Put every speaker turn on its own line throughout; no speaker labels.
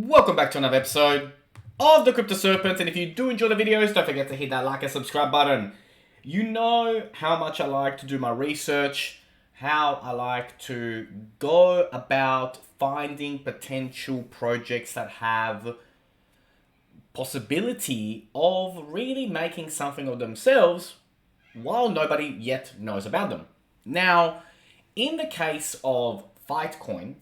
Welcome back to another episode of the Crypto Serpent, and if you do enjoy the videos, don't forget to hit that like and subscribe button. You know how much I like to do my research, how I like to go about finding potential projects that have possibility of really making something of themselves while nobody yet knows about them. Now, in the case of Fightcoin,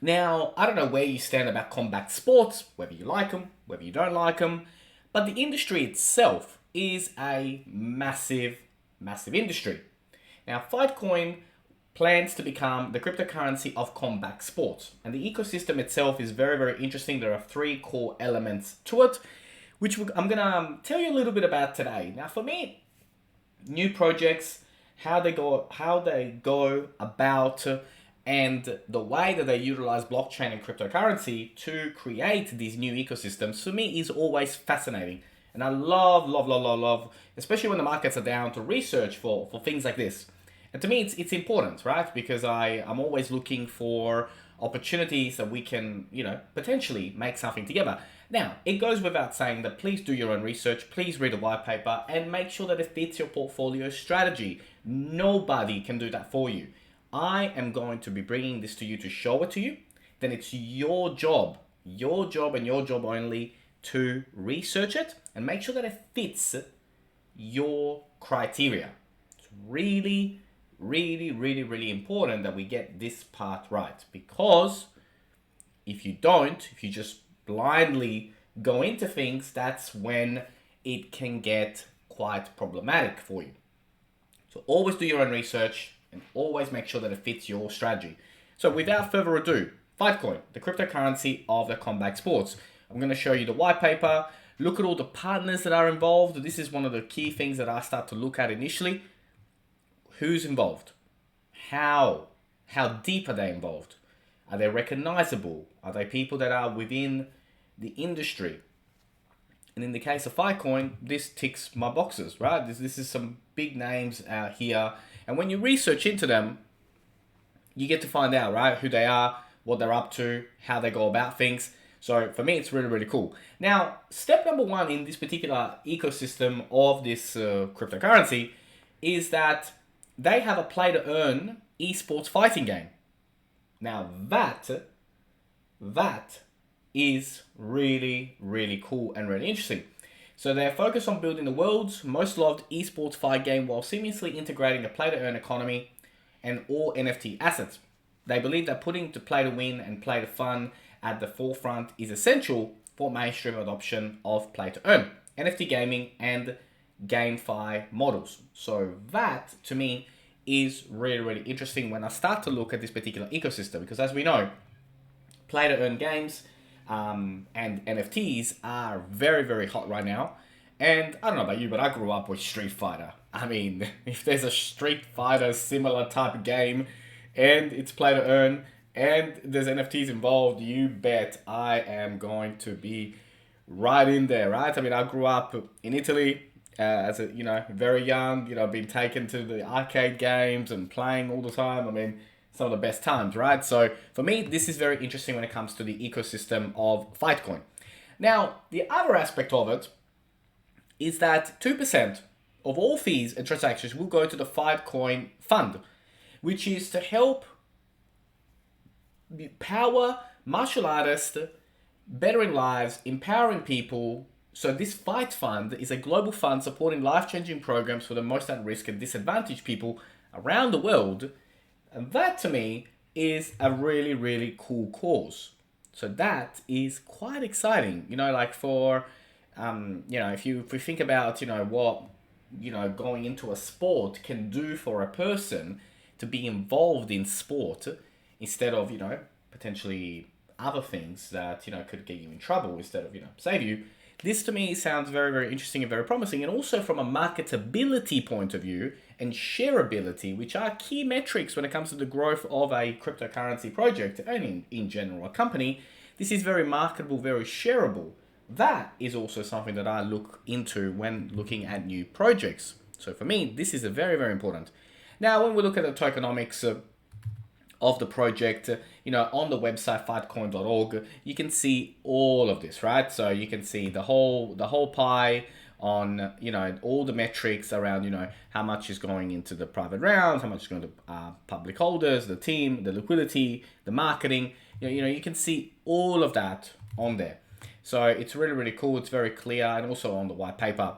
now, I don't know where you stand about combat sports, whether you like them, whether you don't like them, but the industry itself is a massive, massive industry. Now, Fightcoin plans to become the cryptocurrency of combat sports, and the ecosystem itself is very, very interesting. There are three core elements to it, which I'm going to tell you a little bit about today. Now, for me, new projects, how they go about and the way that they utilize blockchain and cryptocurrency to create these new ecosystems, for me, is always fascinating. And I love, especially when the markets are down, to research for things like this. And to me, it's important, right? Because I'm always looking for opportunities that we can, potentially make something together. Now, it goes without saying that please do your own research, please read the white paper, and make sure that it fits your portfolio strategy. Nobody can do that for you. I am going to be bringing this to you to show it to you. Then it's your job and your job only to research it and make sure that it fits your criteria. It's really important that we get this part right, because if you just blindly go into things, that's when it can get quite problematic for you. So always do your own research and always make sure that it fits your strategy. So without further ado, Fightcoin, the cryptocurrency of the combat sports. I'm going to show you the white paper. Look at all the partners that are involved. This is one of the key things that I start to look at initially. Who's involved? How deep are they involved? Are they recognizable? Are they people that are within the industry? And in the case of Fightcoin, this ticks my boxes, right? This is some big names out here. And when you research into them, you get to find out, right, who they are, what they're up to, how they go about things. So for me, it's really cool. Now, step number one in this particular ecosystem of this cryptocurrency is that they have a play-to-earn esports fighting game. Now, that is really cool and really interesting. So they're focused on building the world's most loved esports fight game while seamlessly integrating the play-to-earn economy and all NFT assets. They believe that putting the play-to-win and play-to-fun at the forefront is essential for mainstream adoption of play-to-earn, NFT gaming, and GameFi models. So that, to me, is really interesting when I start to look at this particular ecosystem, because as we know, play-to-earn games and NFTs are very hot right now. And I don't know about you, but I grew up with Street Fighter. I mean, if there's a Street Fighter similar type of game and it's play to earn and there's NFTs involved, you bet I am going to be right in there, right? I mean, I grew up in Italy as a, very young, being taken to the arcade games and playing all the time. I mean, some of the best times, right? So for me, this is very interesting when it comes to the ecosystem of Fightcoin. Now, the other aspect of it is that 2% of all fees and transactions will go to the Fightcoin Fund, which is to help power martial artists, bettering lives, empowering people. So this Fight Fund is a global fund supporting life-changing programs for the most at-risk and disadvantaged people around the world. And that, to me, is a really cool cause. So that is quite exciting. If you think about, what, going into a sport can do for a person to be involved in sport instead of, potentially other things that, could get you in trouble instead of, save you. This to me sounds very interesting and very promising. And also from a marketability point of view and shareability, which are key metrics when it comes to the growth of a cryptocurrency project and in general a company, this is very marketable, very shareable. That is also something that I look into when looking at new projects. So for me, this is a very important. Now, when we look at the tokenomics of the project, on the website fightcoin.org, you can see all of this, right? So you can see the whole pie on, all the metrics around, how much is going into the private rounds, how much is going to public holders, the team, the liquidity, the marketing. You can see all of that on there. So it's really, really cool. It's very clear. And also on the white paper,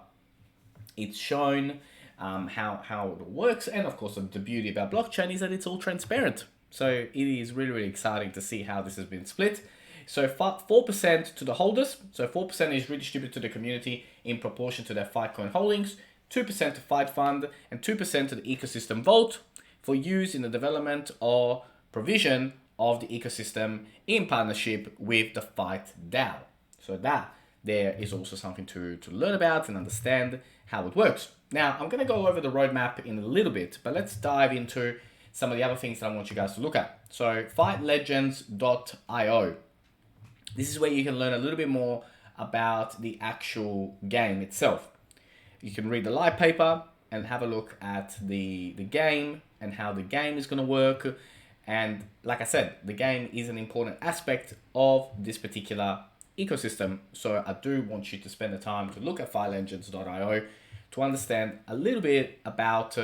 it's shown how it works. And of course, the beauty about blockchain is that it's all transparent. So it is really, really exciting to see how this has been split. So 4% to the holders. So 4% is redistributed to the community in proportion to their Fightcoin holdings, 2% to Fight Fund, and 2% to the ecosystem vault for use in the development or provision of the ecosystem in partnership with the Fight DAO. So that there is also something to learn about and understand how it works. Now, I'm going to go over the roadmap in a little bit, but let's dive into some of the other things that I want you guys to look at. So fightlegends.io. This is where you can learn a little bit more about the actual game itself. You can read the light paper and have a look at the game and how the game is going to work. And like I said, the game is an important aspect of this particular ecosystem. So I do want you to spend the time to look at fightlegends.io to understand a little bit about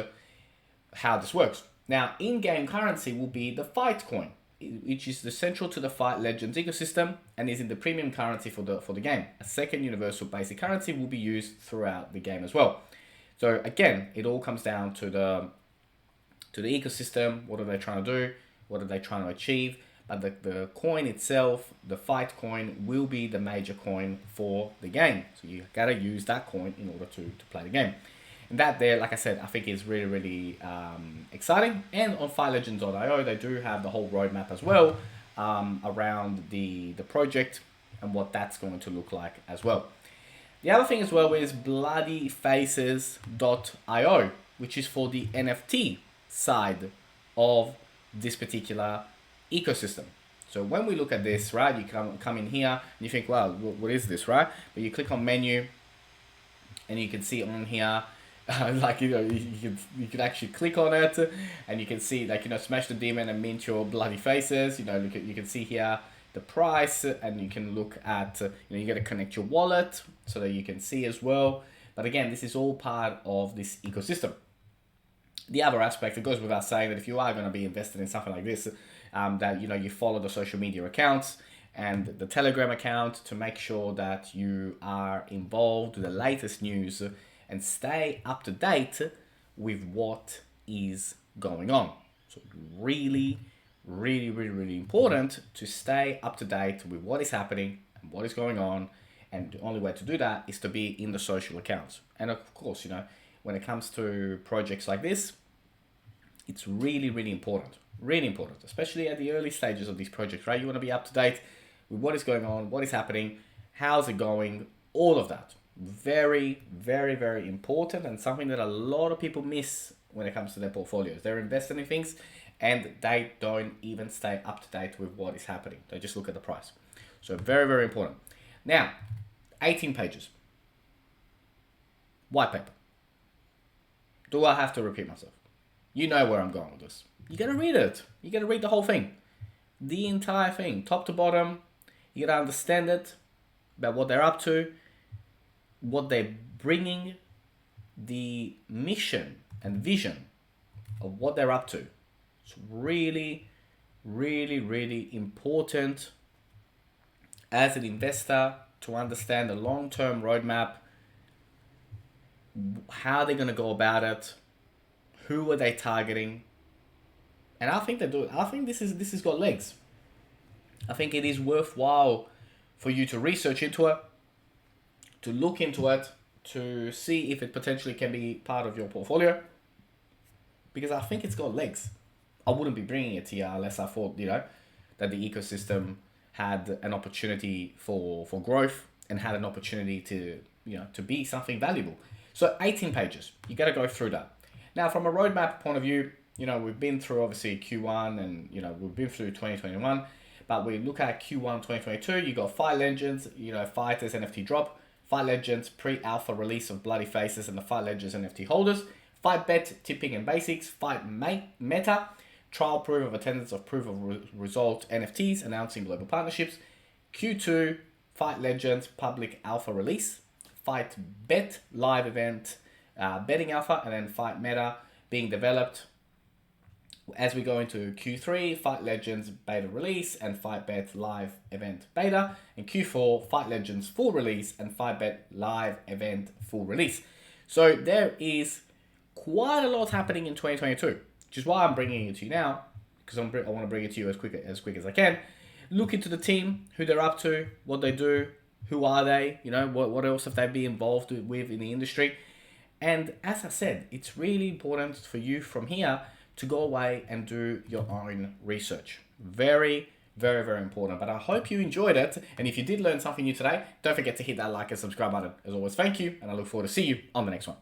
how this works. Now, in-game currency will be the Fightcoin, which is the central to the Fight Legends ecosystem and is in the premium currency for the game. A second universal basic currency will be used throughout the game as well. So again, it all comes down to the ecosystem. What are they trying to do? What are they trying to achieve? But the coin itself, the Fightcoin, will be the major coin for the game. So you gotta use that coin in order to play the game. And that there, like I said, I think is really, really exciting. And on fightlegends.io, they do have the whole roadmap as well around the project and what that's going to look like as well. The other thing as well is bloodyfaces.io, which is for the NFT side of this particular ecosystem. So when we look at this, right, you come in here and you think, well, what is this, right? But you click on menu and you can see on here, you could actually click on it and you can see, smash the demon and mint your bloody faces. You can see here the price, and you can look at, you got to connect your wallet so that you can see as well. But again, this is all part of this ecosystem. The other aspect, it goes without saying that if you are going to be invested in something like this, that you follow the social media accounts and the Telegram account to make sure that you are involved with the latest news and stay up to date with what is going on. So really, really, really, really important to stay up to date with what is happening and what is going on. And the only way to do that is to be in the social accounts. And of course, when it comes to projects like this, it's really, really important, especially at the early stages of these projects, right? You want to be up to date with what is going on, what is happening, how's it going, all of that. Very, very, very important, and something that a lot of people miss when it comes to their portfolios. They're investing in things and they don't even stay up to date with what is happening. They just look at the price. So very, very important. Now, 18 pages. White paper. Do I have to repeat myself? You know where I'm going with this. You gotta read it. You gotta read the whole thing. The entire thing, top to bottom. You gotta understand it, about what they're up to, what they're bringing, the mission and vision of what they're up to. It's really, really, really important as an investor to understand the long-term roadmap, how they're going to go about it, who are they targeting, and I think they do. I think this has got legs. I think it is worthwhile for you to research into it, to look into it, to see if it potentially can be part of your portfolio, because I think it's got legs. I wouldn't be bringing it to you unless I thought, that the ecosystem had an opportunity for growth and had an opportunity to, to be something valuable. So 18 pages, you got to go through that. Now, from a roadmap point of view, we've been through obviously Q1 and, we've been through 2021, but we look at Q1 2022, you got Fight Legends, Fighters NFT drop, Fight Legends pre-alpha release of Bloody Faces and the Fight Legends NFT holders, Fight Bet, tipping and basics, Fight Meta, trial proof of attendance of proof of result NFTs, announcing global partnerships. Q2, Fight Legends public alpha release. Fight Bet live event betting alpha, and then Fight Meta being developed. As we go into Q3, Fight Legends beta release and Fight Bet live event beta. In Q4, Fight Legends full release and Fight Bet live event full release. So there is quite a lot happening in 2022, which is why I'm bringing it to you now, because I want to bring it to you as quick as I can. Look into the team, who they're up to, what they do, who are they, what else have they been involved with in the industry. And as I said, it's really important for you from here to go away and do your own research. Very, very, very important. But I hope you enjoyed it. And if you did learn something new today, don't forget to hit that like and subscribe button. As always, thank you. And I look forward to see you on the next one.